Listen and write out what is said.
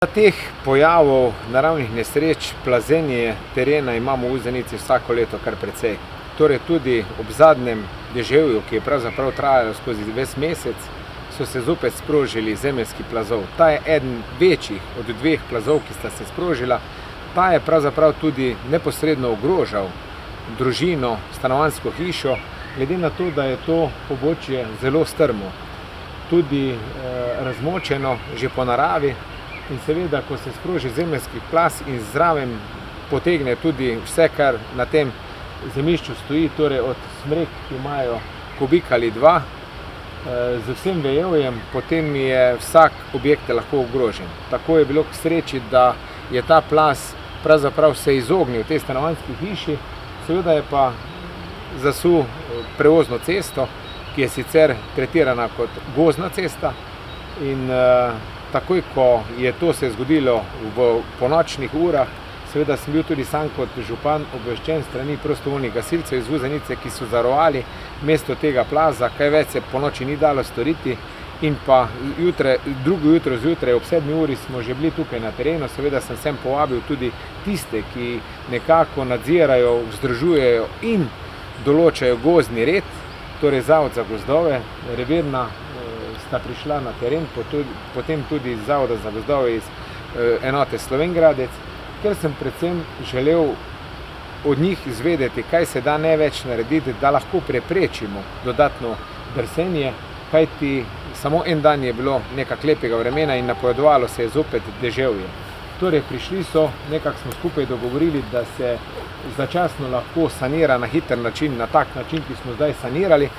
Teh pojavov naravnih nesreč, plazenje terena imamo v Zenici vsako leto kar precej. Torej tudi ob zadnjem deževju, ki je pravzaprav trajalo skozi ves mesec, so se zopet sprožili zemeljski plazov. Ta je eden večjih od dveh plazov, ki sta se sprožila. Ta je pravzaprav tudi neposredno ogrožal družino, stanovanjsko hišo, glede na to, da je to pobočje zelo strmo, tudi razmočeno že po naravi. In seveda, ko se sproži zemeljski plaz in zraven potegne tudi vse, kar na tem zemljišču stoji, torej od smrek, ki imajo kubik ali dva, z vsem vejevjem, potem je vsak objekt lahko ogrožen. Tako je bilo k sreči, da je ta plaz pravzaprav se izognil tej stanovanjski hiši, seveda je pa zasul prevozno cesto, ki je sicer tretirana kot gozdna cesta, in takoj, ko je to se zgodilo v ponočnih urah, seveda sem bil tudi sam kot župan obveščen strani prostovoljnih gasilcev iz Vuzenice, ki so zarovali mesto tega plaza, kaj več se ponoči ni dalo storiti, in pa drugo jutro zjutraj ob 7. uri smo že bili tukaj na terenu. Seveda sem sem povabil tudi tiste, ki nekako nadzirajo, vzdržujejo in določajo gozdni red, torej Zavod za gozdove, revirna sta prišla na teren, potem tudi iz Zavoda za gozdove iz enote Slovenj Gradec, ker sem predvsem želel od njih izvedeti, kaj se da največ narediti, da lahko preprečimo dodatno drsenje, kajti samo en dan je bilo nekako lepega vremena in napovedovalo se je zopet deževje. Torej prišli so, nekako smo skupaj dogovorili, da se začasno lahko sanira na hiter način, na tak način, ki smo zdaj sanirali,